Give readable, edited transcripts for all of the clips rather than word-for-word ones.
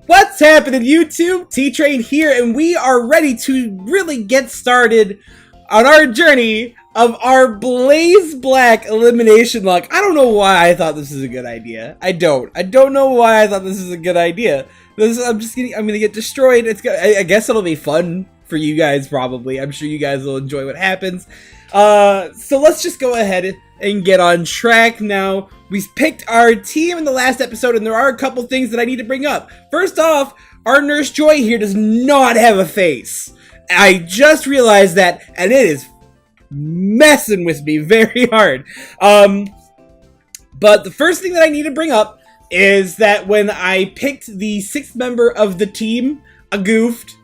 What's happening, YouTube? T-Train here, and we are ready to really get started on our journey of our Blaze Black Elimination Lock. I don't know why I thought this is a good idea. I don't know why I thought this is a good idea. I'm gonna get destroyed. I guess it'll be fun for you guys, probably. I'm sure you guys will enjoy what happens. So let's just go ahead and get on track now. We picked our team in the last episode, and there are a couple things that I need to bring up. First off, our Nurse Joy here does not have a face. I just realized that, and it is messing with me very hard. But the first thing that I need to bring up is that when I picked the 6th member of the team, I goofed.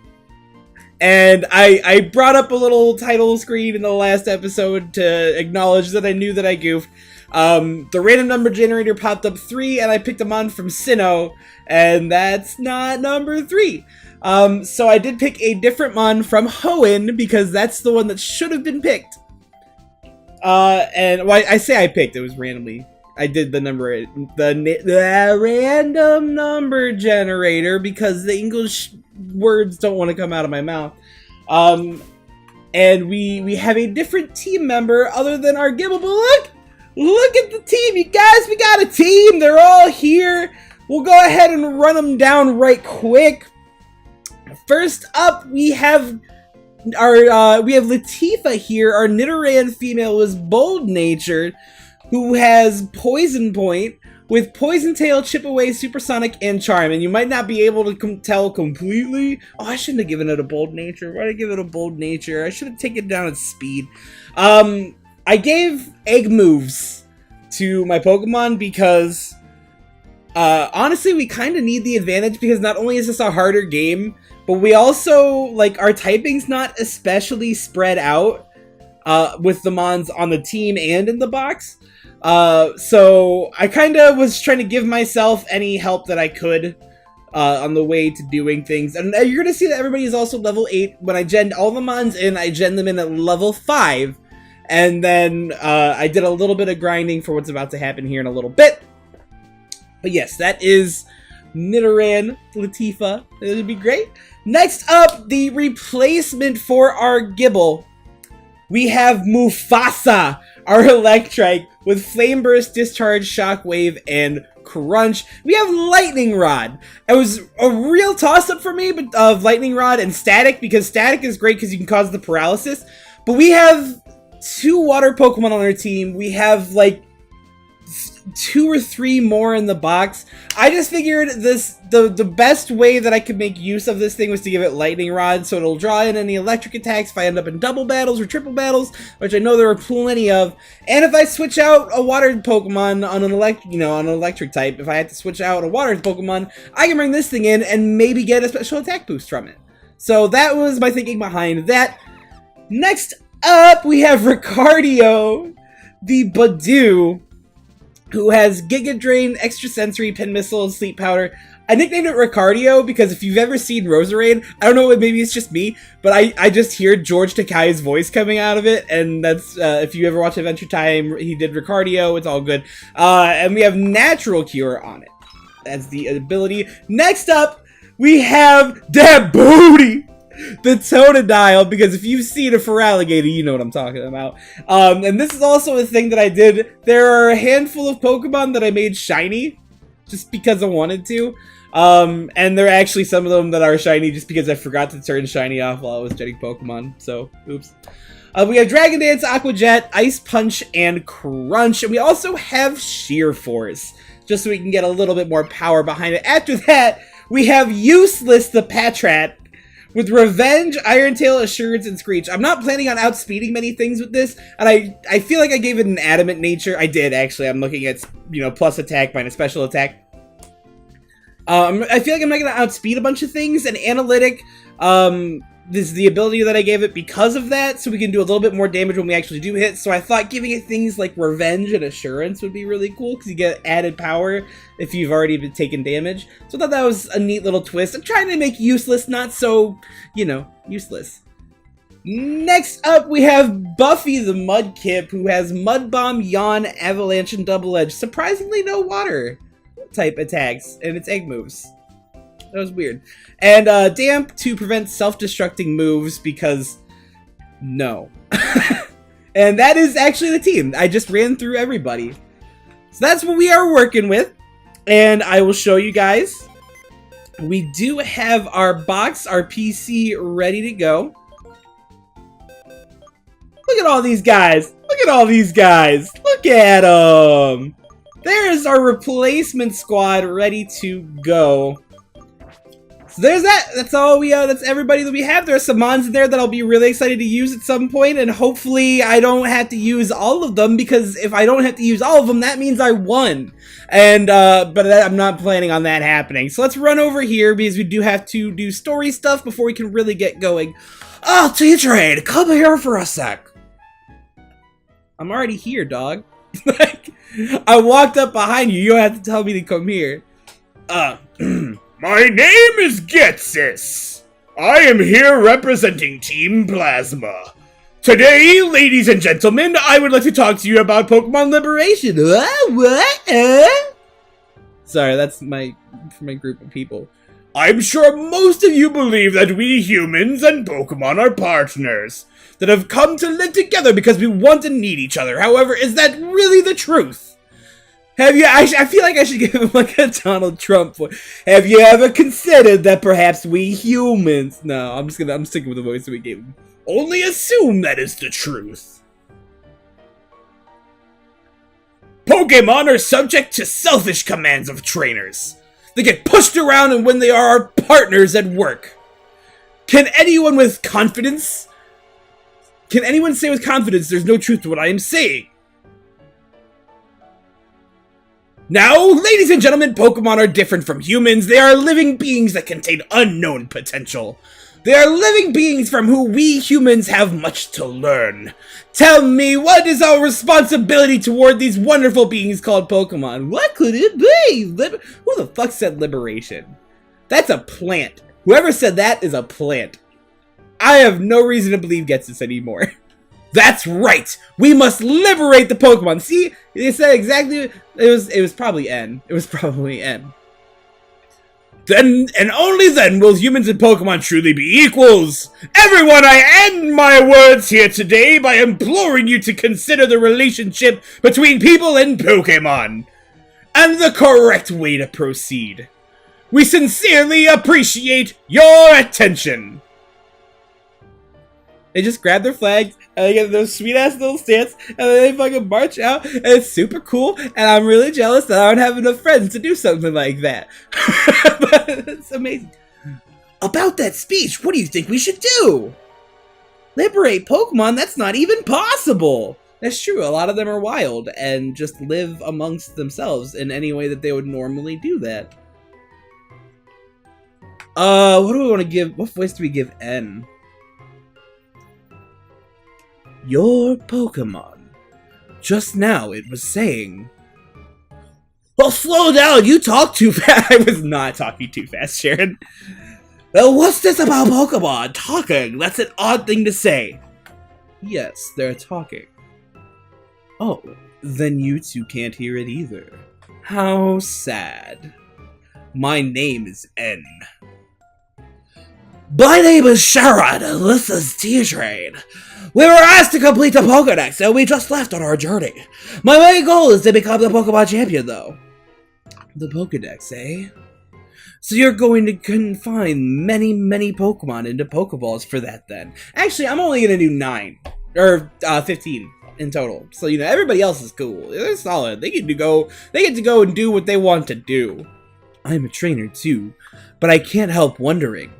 And I brought up a little title screen in the last episode to acknowledge that I knew that I goofed. The random number generator popped up 3, and I picked a mon from Sinnoh, and that's not number 3. So I did pick a different mon from Hoenn, because that's the one that should have been picked. And well, I say I picked, it was randomly. I did the random number generator because the English words don't want to come out of my mouth. And we have a different team member other than our Gibble, but look at the team, you guys, we got a team, they're all here. We'll go ahead and run them down right quick. First up, we have Latifah here. Our Nidoran female is bold-natured, who has Poison Point with Poison Tail, Chip Away, Supersonic, and Charm. And you might not be able to tell completely. Oh, I shouldn't have given it a bold nature. Why did I give it a bold nature? I should have taken down its speed. I gave egg moves to my Pokemon because honestly, we kind of need the advantage because not only is this a harder game, but we also, like, our typing's not especially spread out with the mons on the team and in the box. So I kind of was trying to give myself any help that I could on the way to doing things. And you're going to see that everybody is also level 8. When I genned all the mons in, I genned them in at level 5. And then I did a little bit of grinding for what's about to happen here in a little bit. But yes, that is Nidoran Latifah. It would be great. Next up, the replacement for our Gibble. We have Mufasa, our Electrike, with Flame Burst, Discharge, Shockwave, and Crunch. We have Lightning Rod. It was a real toss-up for me of Lightning Rod and Static, because Static is great because you can cause the paralysis. But we have 2 water Pokemon on our team. We have, like, 2 or 3 more in the box. I just figured the best way that I could make use of this thing was to give it Lightning Rod, so it'll draw in any electric attacks if I end up in double battles or triple battles, which I know there are plenty of. And if I switch out a water Pokemon on an electric type, if I had to switch out a water Pokemon, I can bring this thing in and maybe get a special attack boost from it. So that was my thinking behind that. Next up, we have Ricardio, the Badoo, who has Giga Drain, Extra Sensory, Pin Missile, and Sleep Powder. I nicknamed it Ricardio because if you've ever seen Roserade, I don't know, maybe it's just me, but I just hear George Takei's voice coming out of it, and that's, if you ever watch Adventure Time, he did Ricardio, it's all good. And we have Natural Cure on it. That's the ability. Next up, we have that booty! The Totodile, because if you've seen a Feraligatr, you know what I'm talking about. And this is also a thing that I did. There are a handful of Pokemon that I made shiny, just because I wanted to. And there are actually some of them that are shiny just because I forgot to turn shiny off while I was jetting Pokemon, so, oops. We have Dragon Dance, Aqua Jet, Ice Punch, and Crunch, and we also have Sheer Force, just so we can get a little bit more power behind it. After that, we have Useless the Patrat, with Revenge, Iron Tail, Assurance, and Screech. I'm not planning on outspeeding many things with this, and I feel like I gave it an adamant nature. I did, actually. I'm looking at, plus attack minus special attack. I feel like I'm not going to outspeed a bunch of things, and Analytic, this is the ability that I gave it because of that, so we can do a little bit more damage when we actually do hit. So I thought giving it things like Revenge and Assurance would be really cool, because you get added power if you've already been taking damage. So I thought that was a neat little twist. I'm trying to make Useless not so, useless. Next up, we have Buffy the Mudkip, who has Mud Bomb, Yawn, Avalanche, and Double Edge. Surprisingly, no water. type attacks and its egg moves. That was weird. And damp to prevent self-destructing moves because no. And that is actually the team. I just ran through everybody. So that's what we are working with. And I will show you guys. We do have our box, our PC ready to go. Look at all these guys. Look at all these guys. Look at them. There's our replacement squad ready to go. So there's that. That's all we that's everybody that we have. There are some mons in there that I'll be really excited to use at some point, and hopefully I don't have to use all of them, because if I don't have to use all of them, that means I won. And but I'm not planning on that happening. So let's run over here because we do have to do story stuff before we can really get going. Oh, T-Trade, come here for a sec. I'm already here, dog. Like, I walked up behind you. You don't have to tell me to come here. My name is Getsis. I am here representing Team Plasma. Today, ladies and gentlemen, I would like to talk to you about Pokemon Liberation. What? Sorry, that's for my group of people. I'm sure most of you believe that we humans and Pokemon are partners, that have come to live together because we want and need each other. However, is that really the truth? Have you? I feel like I should give him like a Donald Trump voice. Have you ever considered that perhaps we humans? No, I'm sticking with the voice that we gave him. Only assume that is the truth. Pokemon are subject to selfish commands of trainers. They get pushed around and when they are our partners at work. Can anyone say with confidence there's no truth to what I am saying? Now, ladies and gentlemen, Pokemon are different from humans. They are living beings that contain unknown potential. They are living beings from who we humans have much to learn. Tell me, what is our responsibility toward these wonderful beings called Pokemon? What could it be? Who the fuck said liberation? That's a plant. Whoever said that is a plant. I have no reason to believe Getsis anymore. That's right! We must liberate the Pokemon! See? They said exactly... It was probably N. It was probably N. Then, and only then, will humans and Pokemon truly be equals! Everyone, I end my words here today by imploring you to consider the relationship between people and Pokemon, and the correct way to proceed. We sincerely appreciate your attention! They just grab their flags, and they get those sweet-ass little stance, and then they fucking march out, and it's super cool, and I'm really jealous that I don't have enough friends to do something like that. But it's amazing. About that speech, what do you think we should do? Liberate Pokemon? That's not even possible! That's true, a lot of them are wild, and just live amongst themselves in any way that they would normally do that. What do we want to give? What voice do we give N? Your Pokemon. Just now it was saying... Well, slow down, you talk too fast. I was not talking too fast, Sharon. Well, what's this about Pokemon? Talking, that's an odd thing to say. Yes, they're talking. Oh, then you two can't hear it either. How sad. My name is N. My name is Sharon, and this is T-Trade. We were asked to complete the Pokédex, and we just left on our journey. My main goal is to become the Pokemon champion, though. The Pokédex, eh? So you're going to confine many, many Pokemon into Pokeballs for that, then. Actually, I'm only going to do 9. Or, 15 in total. So, you know, everybody else is cool. They're solid. They get to go and do what they want to do. I'm a trainer, too. But I can't help wondering.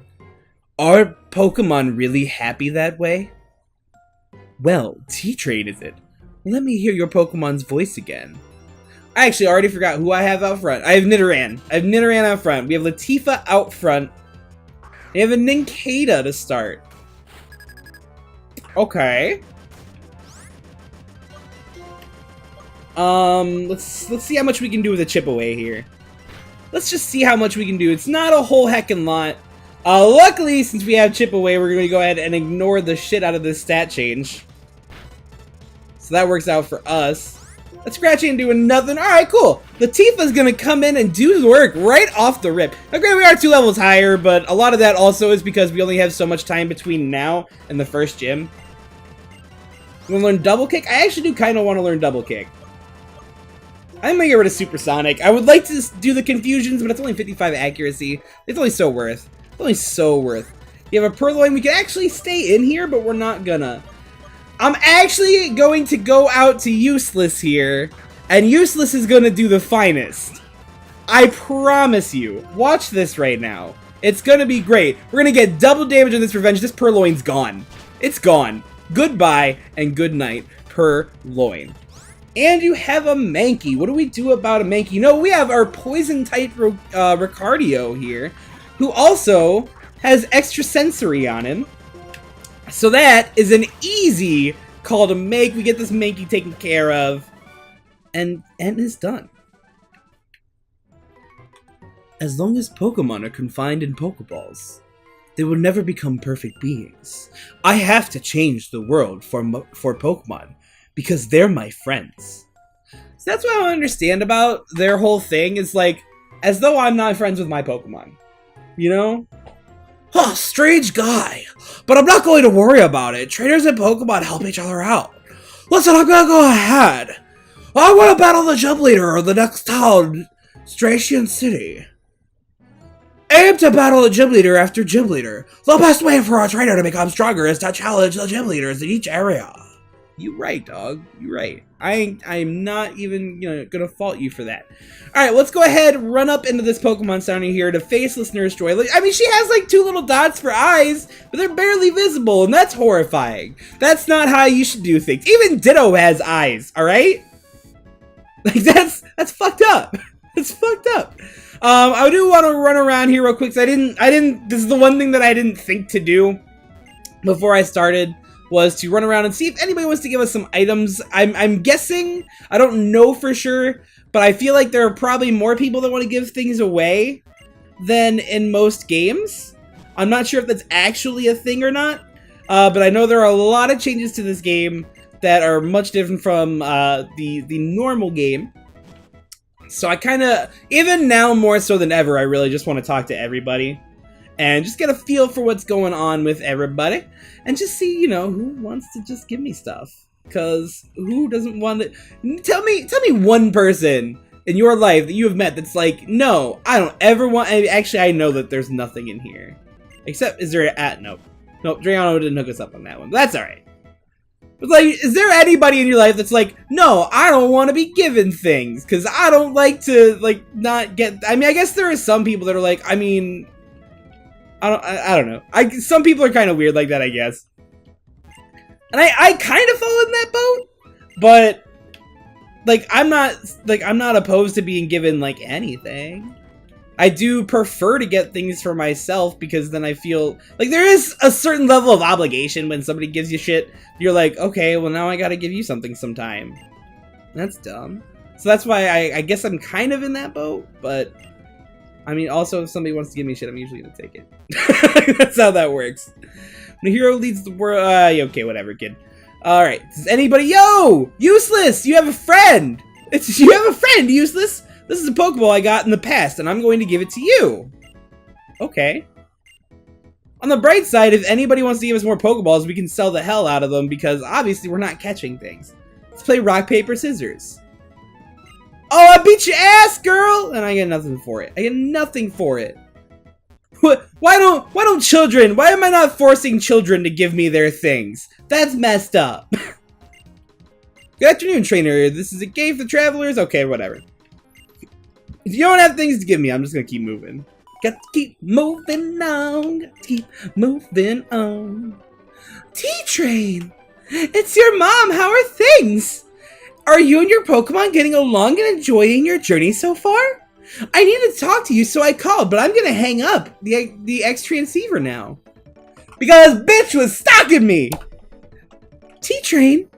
Are Pokemon really happy that way? Well, T-Trade is it. Let me hear your Pokemon's voice again. I actually already forgot who I have out front. I have Nidoran. I have Nidoran out front. We have Latifa out front. We have a Nincada to start. Okay. Let's see how much we can do with a chip away here. Let's just see how much we can do. It's not a whole heckin' lot. Luckily, since we have chip away, we're going to go ahead and ignore the shit out of this stat change. So that works out for us. That scratching and doing nothing. Alright, cool. Latifah's gonna come in and do the work right off the rip. Okay, we are 2 levels higher, but a lot of that also is because we only have so much time between now and the first gym. You wanna learn double kick? I actually do kind of want to learn double kick. I'm gonna get rid of supersonic. I would like to do the confusions, but it's only 55 accuracy. It's only so worth. It's only so worth. You have a purloin. We can actually stay in here, but we're not gonna. I'm actually going to go out to useless here, and useless is gonna do the finest. I promise you. Watch this right now. It's gonna be great. We're gonna get double damage on this revenge. This purloin's gone. It's gone. Goodbye and good night, purloin. And you have a Mankey. What do we do about a Mankey? No, we have our poison type Ricardio here, who also has extra sensory on him. So that is an easy call to make. We get this Mankey taken care of, and it's done. As long as Pokemon are confined in Pokeballs, they will never become perfect beings. I have to change the world for Pokemon, because they're my friends. So that's what I don't understand about their whole thing, is like, as though I'm not friends with my Pokemon. You know? Huh, strange guy. But I'm not going to worry about it. Trainers and Pokemon help each other out. Listen, I'm gonna go ahead. I want to battle the gym leader of the next town, Stracian City. Aim to battle the gym leader after gym leader. The best way for a trainer to become stronger is to challenge the gym leaders in each area. You right, dog. You right. I'm not even gonna fault you for that. Alright, let's go ahead, run up into this Pokemon Center here to Faceless Nurse Joy. I mean, she has like 2 little dots for eyes, but they're barely visible, and that's horrifying. That's not how you should do things. Even Ditto has eyes, alright? Like, that's fucked up. That's fucked up. I do want to run around here real quick, because this is the one thing that I didn't think to do before I started, was to run around and see if anybody wants to give us some items. I'm guessing, I don't know for sure, but I feel like there are probably more people that want to give things away than in most games. I'm not sure if that's actually a thing or not, but I know there are a lot of changes to this game that are much different from the normal game. So I kind of, even now more so than ever, I really just want to talk to everybody and just get a feel for what's going on with everybody, and just see, who wants to just give me stuff. Because who doesn't want to? Tell me one person in your life that you have met that's like, no, I don't ever want. Actually, I know that there's nothing in here, except is there nope, Drayano didn't hook us up on that one. But that's all right. But like, is there anybody in your life that's like, no, I don't want to be given things because I don't like to not get. I mean, I guess there are some people that are like, I mean, I don't know. Some people are kind of weird like that, I guess. And I kind of fall in that boat, but I'm not opposed to being given anything. I do prefer to get things for myself, because then I feel like there is a certain level of obligation when somebody gives you shit. You're like, okay, well now I gotta give you something sometime. That's dumb. So that's why I guess I'm kind of in that boat, but I mean, also if somebody wants to give me shit, I'm usually gonna take it. That's how that works. When a hero leads the world, okay, whatever, kid. Alright, does anybody, yo! Useless! You have a friend! You have a friend, Useless! This is a Pokeball I got in the past, and I'm going to give it to you. Okay. On the bright side, if anybody wants to give us more Pokeballs, we can sell the hell out of them, because obviously we're not catching things. Let's play rock, paper, scissors. Oh, I beat your ass, girl! And I get nothing for it. I get nothing for it. Why don't children, why am I not forcing children to give me their things? That's messed up. Good afternoon, trainer. This is a game for travelers? Okay, whatever. If you don't have things to give me, I'm just gonna keep moving. Got to keep moving on. Got to keep moving on. T-Train! It's your mom! How are things? Are you and your Pokemon getting along and enjoying your journey so far? I needed to talk to you, so I called, but I'm gonna hang up the X-Transceiver now. Because bitch was stalking me! T-Train,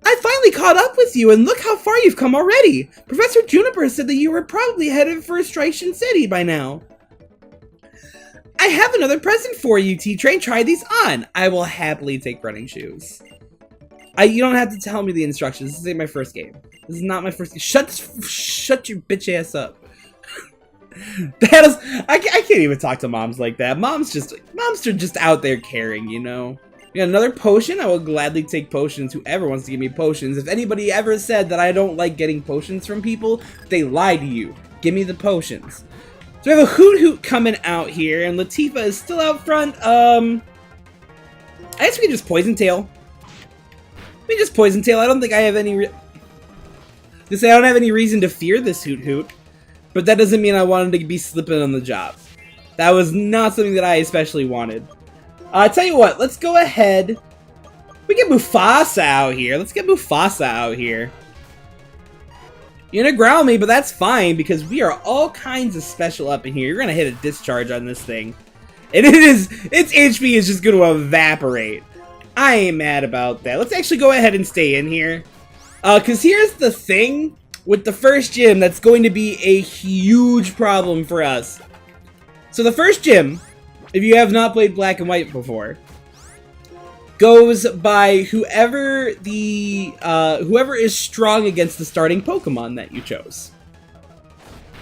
I finally caught up with you, and look how far you've come already. Professor Juniper said that you were probably headed for Stracian City by now. I have another present for you, T-Train. Try these on. I will happily take running shoes. You don't have to tell me the instructions. This ain't my first game. This is not my first game. Shut your bitch ass up. That is, I can't even talk to moms like that. Moms are just out there caring, you know. We got another potion. I will gladly take potions. Whoever wants to give me potions. If anybody ever said that I don't like getting potions from people, they lie to you. Give me the potions. So we have a Hoot Hoot coming out here, and Latifah is still out front. I guess we can just Poison Tail. We just Poison Tail. I don't think I have any. I don't have any reason to fear this Hoot Hoot. But that doesn't mean I wanted to be slipping on the job. That was not something that I especially wanted. Tell you what, let's go ahead. We get Mufasa out here. Let's get Mufasa out here. You're gonna growl me, but that's fine because we are all kinds of special up in here. You're gonna hit a discharge on this thing. And its HP is just gonna evaporate. I ain't mad about that. Let's actually go ahead and stay in here. Cause here's the thing. With the first gym, that's going to be a huge problem for us. So the first gym, if you have not played Black and White before, goes by whoever is strong against the starting Pokemon that you chose.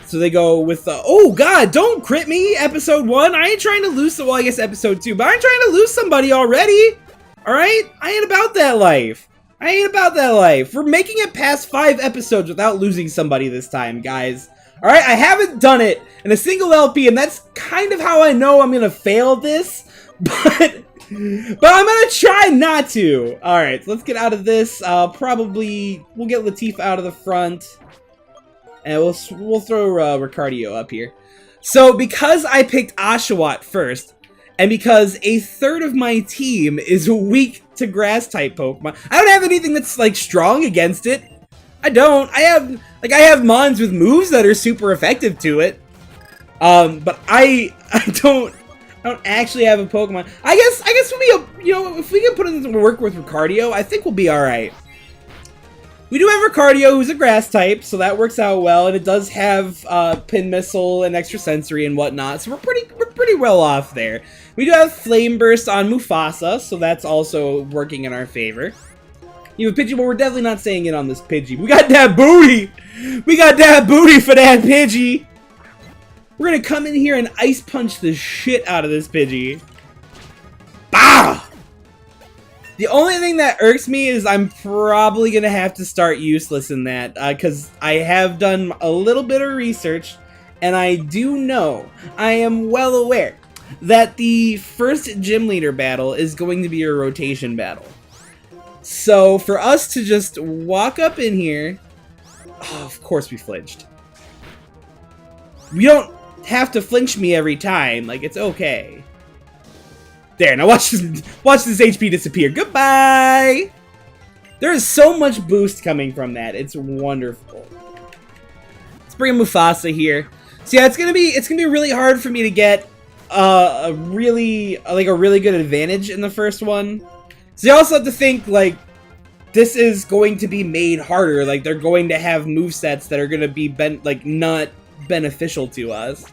So they go with the, oh god, don't crit me, episode 1. I ain't trying to lose, well I guess episode 2, but I'm trying to lose somebody already. Alright? I ain't about that life. I ain't about that life. We're making it past 5 episodes without losing somebody this time, guys. Alright, I haven't done it in a single LP, and that's kind of how I know I'm gonna fail this. But I'm gonna try not to. Alright, so let's get out of this. We'll get Latifah out of the front. And we'll throw Ricardio up here. So, because I picked Oshawott first, and because a third of my team is weak to grass-type Pokemon, I don't have anything that's, like, strong against it. I don't. I have Mons with moves that are super effective to it. But I don't actually have a Pokemon. I guess if we can put in some work with Ricardio, I think we'll be alright. We do have Ricardio, who's a grass type, so that works out well, and it does have Pin Missile and Extra Sensory and whatnot, so we're pretty well off there. We do have Flame Burst on Mufasa, so that's also working in our favor. You have a Pidgey, but we're definitely not staying in on this Pidgey. We got that booty! We got that booty for that Pidgey! We're gonna come in here and Ice Punch the shit out of this Pidgey. Bah! The only thing that irks me is I'm probably gonna have to start useless in that, because I have done a little bit of research, and I do know, I am well aware, that the first gym leader battle is going to be a rotation battle. So for us to just walk up in here, oh, of course we flinched. We don't have to flinch me every time, like it's okay. There, now watch this HP disappear. Goodbye! There is so much boost coming from that. It's wonderful. Let's bring Mufasa here. So yeah, it's gonna be really hard for me to get a really good advantage in the first one. So you also have to think, like, this is going to be made harder. Like, they're going to have movesets that are gonna be not beneficial to us.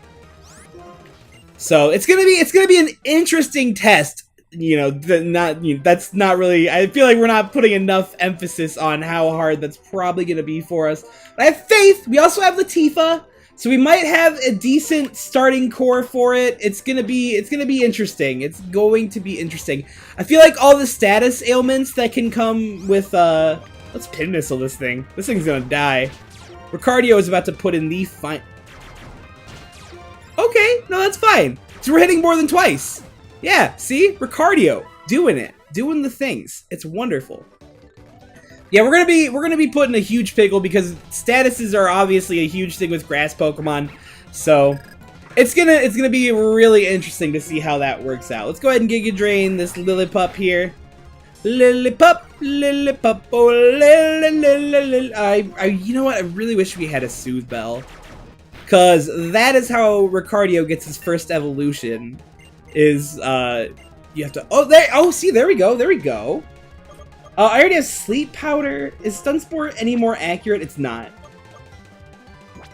So it's gonna be an interesting test. You know, that's not really. I feel like we're not putting enough emphasis on how hard that's probably gonna be for us. But I have faith. We also have Latifah, so we might have a decent starting core for it. It's gonna be interesting. It's going to be interesting. I feel like all the status ailments that can come with let's Pin Missile this thing. This thing's gonna die. Ricardio is about to put in the fine. Okay, no, that's fine. So we're hitting more than twice. Yeah, see? Ricardio doing it. Doing the things. It's wonderful. Yeah, we're gonna be put in a huge pickle because statuses are obviously a huge thing with grass Pokemon. So it's gonna be really interesting to see how that works out. Let's go ahead and Giga Drain this Lillipup here. Lillipup, Lillipup, oh you know what? I really wish we had a Soothe Bell. Cause that is how Ricardio gets his first evolution. Is you have to see, there we go. I already have Sleep Powder. Is Stun Spore any more accurate? It's not.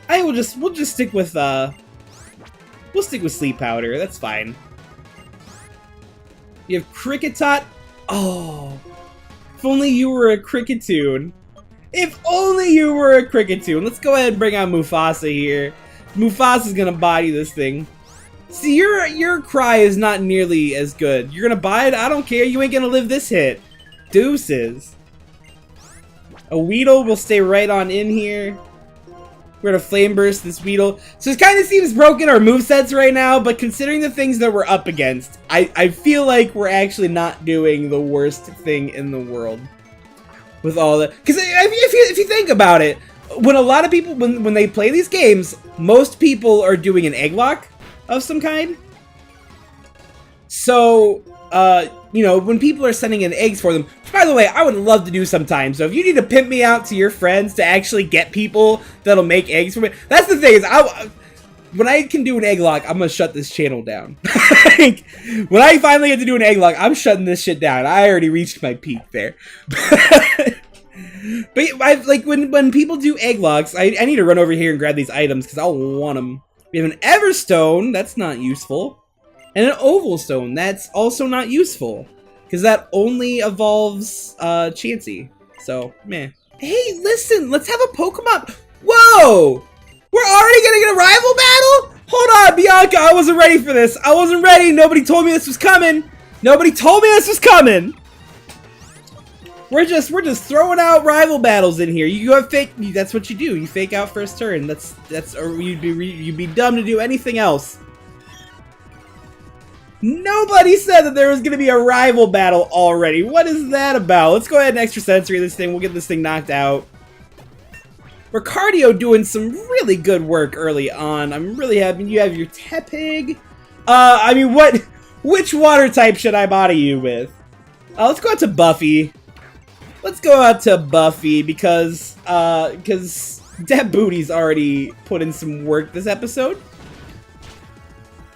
We'll just stick with Sleep Powder. That's fine. You have Kricketot. Oh, If only you were a Cricketoon. If only you were a Cricketoon. Let's go ahead and bring out Mufasa here. Mufasa's gonna body this thing. See, your cry is not nearly as good. You're gonna buy it? I don't care. You ain't gonna live this hit. Deuces. A Weedle will stay right on in here. We're gonna Flame Burst this Weedle. So it kind of seems broken, our movesets right now, but considering the things that we're up against, I feel like we're actually not doing the worst thing in the world. With all that. Because if you think about it, when a lot of people, when they play these games, most people are doing an egg lock of some kind. So, you know, when people are sending in eggs for them, which, by the way, I would love to do sometime. So if you need to pimp me out to your friends to actually get people that'll make eggs for me, that's the thing is, when I can do an egg lock, I'm gonna shut this channel down. Like, when I finally get to do an egg lock, I'm shutting this shit down. I already reached my peak there. But like when people do egg locks, I need to run over here and grab these items because I'll want them. We have an Everstone, that's not useful. And an Oval Stone, that's also not useful. Because that only evolves Chansey. So, meh. Hey, listen, let's have a Pokemon. Whoa! We're already gonna get a rival battle? Hold on, Bianca, I wasn't ready for this. I wasn't ready. Nobody told me this was coming. Nobody told me this was coming. We're just throwing out rival battles in here. You go fake. That's what you do. You fake out first turn. Or you'd be dumb to do anything else. Nobody said that there was gonna be a rival battle already. What is that about? Let's go ahead and extra sensory this thing. We'll get this thing knocked out. Ricardio doing some really good work early on. I'm really happy. You have your Tepig. I mean, which water type should I body you with? Let's go out to Buffy. Let's go out to Buffy because Deb Booty's already put in some work this episode.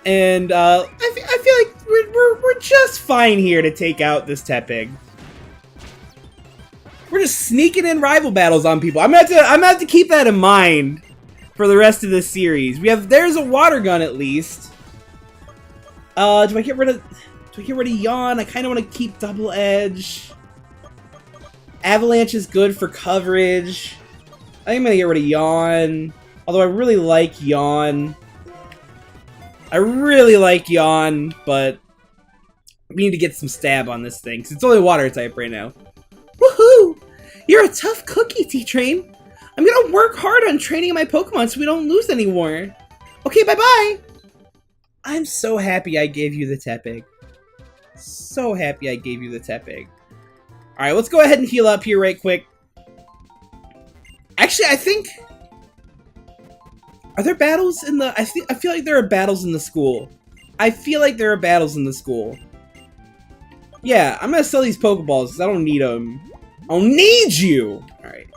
And I feel like we're just fine here to take out this Tepig. We're just sneaking in rival battles on people. I'm gonna have to keep that in mind for the rest of this series. There's a water gun at least. Do I get rid of Yawn? I kind of want to keep Double Edge. Avalanche is good for coverage. I think I'm gonna get rid of Yawn. Although I really like Yawn. I really like Yawn, but we need to get some stab on this thing, because it's only water type right now. Woohoo! You're a tough cookie, T-Train. I'm gonna work hard on training my Pokemon so we don't lose any more. Okay, bye-bye! I'm so happy I gave you the Tepig. So happy I gave you the Tepig. Alright, let's go ahead and heal up here right quick. Actually, I think... Are there battles in the... I feel like there are battles in the school. I feel like there are battles in the school. Yeah, I'm gonna sell these Pokeballs because I don't need them. I don't need you! Alright.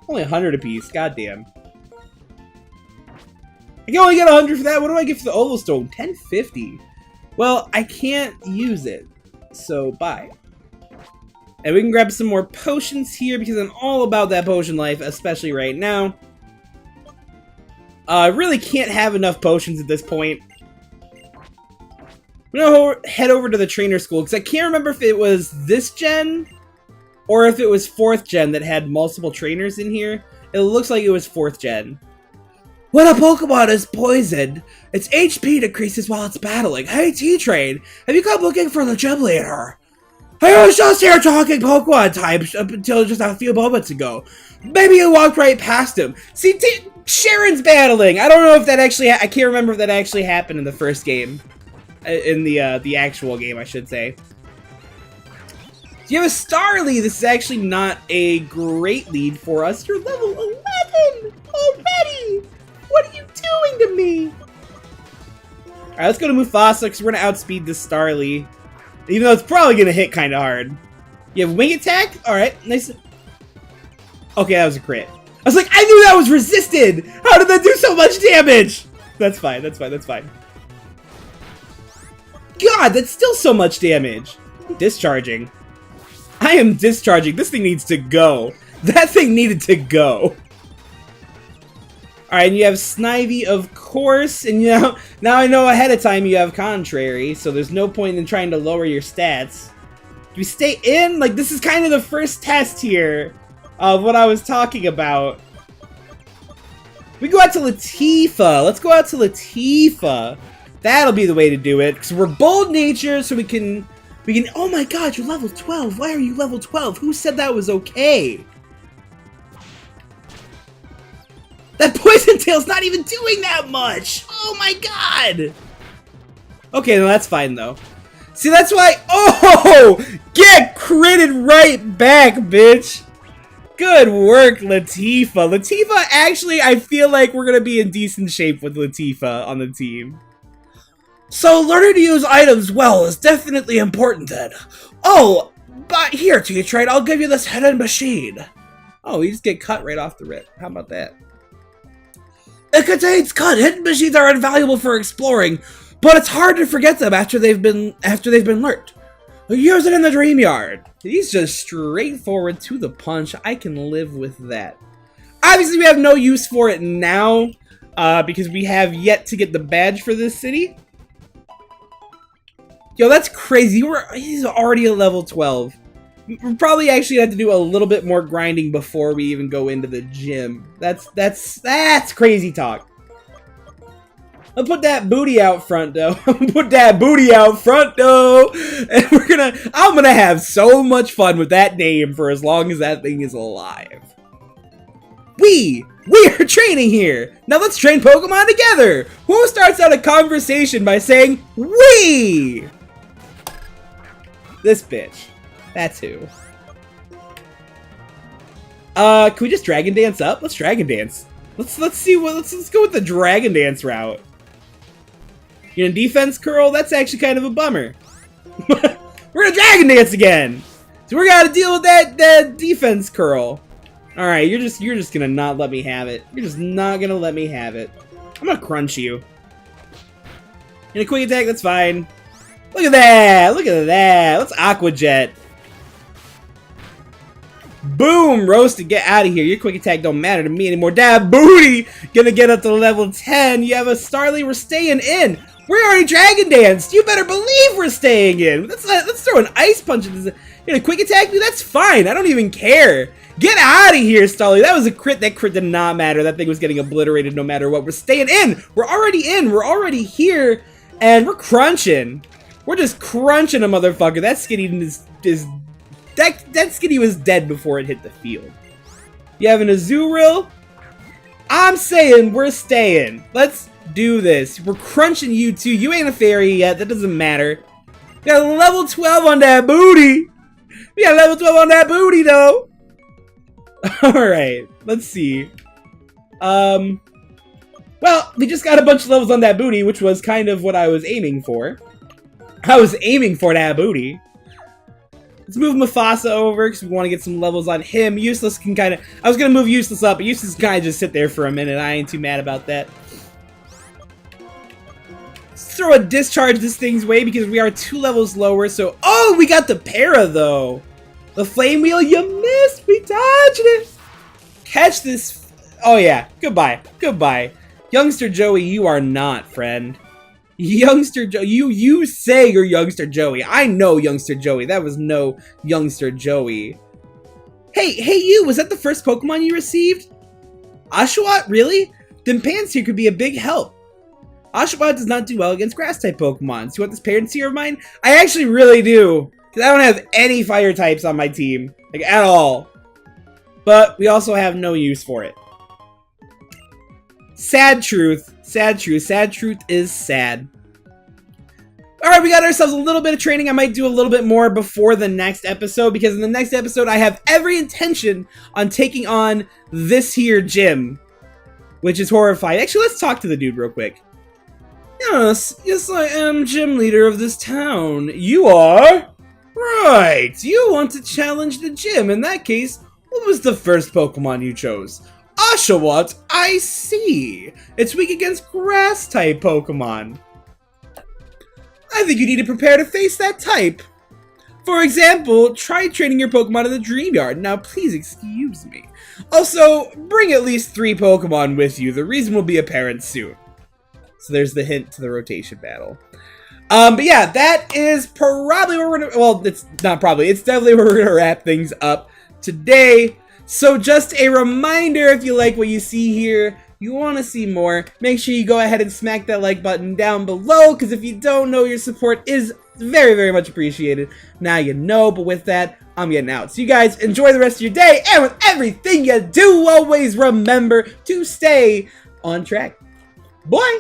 Only 100 apiece, goddamn. I can only get 100 for that. What do I get for the Oval Stone? 1050. Well, I can't use it. So, bye. And we can grab some more potions here because I'm all about that potion life, especially right now. I really can't have enough potions at this point. I'm gonna head over to the trainer school because I can't remember if it was this gen or if it was 4th gen that had multiple trainers in here. It looks like it was 4th gen. When a Pokemon is poisoned, its HP decreases while it's battling. Hey, T-Train, have you come looking for the gym leader? I was just here talking Pokemon types up until just a few moments ago. Maybe you walked right past him. See, Sharon's battling. I don't know if that actually... I can't remember if that actually happened in the first game. In the actual game, I should say. You have a Starly. This is actually not a great lead for us. You're level 11 already. What are you doing to me? Alright, let's go to Mufasa because we're going to outspeed this Starly. Even though it's probably going to hit kind of hard. You have Wing Attack? Alright, nice. Okay, that was a crit. I was like, I knew that was resisted! How did that do so much damage? That's fine, that's fine, that's fine. God, that's still so much damage. Discharging. I am discharging. This thing needs to go. That thing needed to go. Alright, and you have Snivy, of course, and now I know ahead of time you have Contrary, so there's no point in trying to lower your stats. Do we stay in? Like, this is kind of the first test here of what I was talking about. We go out to Latifah. Let's go out to Latifah. That'll be the way to do it. Because we're bold nature, so we can... Oh my god, you're level 12. Why are you level 12? Who said that was okay? That Poison Tail's not even doing that much! Oh my god! Okay, no, that's fine, though. See, that's why... Oh! Get critted right back, bitch! Good work, Latifah. Latifah, actually, I feel like we're gonna be in decent shape with Latifah on the team. So, learning to use items well is definitely important, then. Oh, but here, T-Trade, I'll give you this hidden machine. Oh, you just get cut right off the rip. How about that? It contains cut. Hidden machines are invaluable for exploring, but it's hard to forget them after they've been learned. Use it in the dream yard. He's just straightforward to the punch. I can live with that. Obviously, we have no use for it now, because we have yet to get the badge for this city. Yo, that's crazy. He's already a level 12. We'll probably actually have to do a little bit more grinding before we even go into the gym. That's crazy talk. I'll put that booty out front, though. Put that booty out front, though. And I'm gonna have so much fun with that name for as long as that thing is alive. We are training here. Now let's train Pokemon together. Who starts out a conversation by saying we? This bitch. That's who. Can we just Dragon Dance up? Let's Dragon Dance. Let's go with the Dragon Dance route. You know, defense curl, that's actually kind of a bummer. We're gonna Dragon Dance again! So we're gonna deal with that defense curl. Alright, you're just gonna not let me have it. You're just not gonna let me have it. I'm gonna crunch you. In a quick attack, that's fine. Look at that! Look at that! Let's Aqua Jet. Boom! Roasted, get out of here. Your quick attack don't matter to me anymore. That booty! Gonna get up to level 10. You have a Starly, we're staying in. We're already Dragon Danced. You better believe we're staying in. Let's throw an Ice Punch into this. You gonna quick attack me? That's fine. I don't even care. Get out of here, Starly. That was a crit. That crit did not matter. That thing was getting obliterated no matter what. We're staying in. We're already in. We're already here. And we're crunching. We're just crunching a motherfucker. That Skitty that Skitty was dead before it hit the field. You have an Azurill? I'm saying we're staying. Let's do this. We're crunching you too. You ain't a fairy yet. That doesn't matter. We got level 12 on that booty. We got level 12 on that booty though. Alright. Let's see. Well, we just got a bunch of levels on that booty, which was kind of what I was aiming for. I was aiming for that booty. Let's move Mufasa over because we want to get some levels on him. Useless can kind of... I was going to move Useless up, but Useless can kind of just sit there for a minute. I ain't too mad about that. Let's throw a Discharge this thing's way because we are 2 levels lower. So, oh, we got the Para, though. The Flame Wheel, you missed. We dodged it. Catch this. Oh, yeah. Goodbye. Goodbye. Youngster Joey, you are not, friend. Youngster Joey, you say you're Youngster Joey. I know Youngster Joey. That was no Youngster Joey. Hey, you, was that the first Pokemon you received? Oshawott, really? Then Pansear could be a big help. Oshawott does not do well against Grass-type Pokemon. So you want this Pansear of mine? I actually really do. Because I don't have any Fire types on my team. Like, at all. But we also have no use for it. Sad truth. Sad truth. Sad truth is sad. Alright, we got ourselves a little bit of training. I might do a little bit more before the next episode, because in the next episode, I have every intention on taking on this here gym, which is horrifying. Actually, let's talk to the dude real quick. Yes, I am gym leader of this town. You are? Right, you want to challenge the gym. In that case, what was the first Pokemon you chose? Oshawott, I see. It's weak against Grass-type Pokemon. I think you need to prepare to face that type. For example, try training your Pokemon in the Dream Yard. Now, please excuse me. Also, bring at least 3 Pokemon with you. The reason will be apparent soon. So there's the hint to the rotation battle. But yeah, that is probably where we're gonna, well, it's not probably, it's definitely where we're gonna wrap things up today. So just a reminder, if you like what you see here, you want to see more, make sure you go ahead and smack that like button down below, because if you don't know, your support is very, very much appreciated. Now you know, but with that, I'm getting out. So you guys enjoy the rest of your day, and with everything you do, always remember to stay on track. Bye!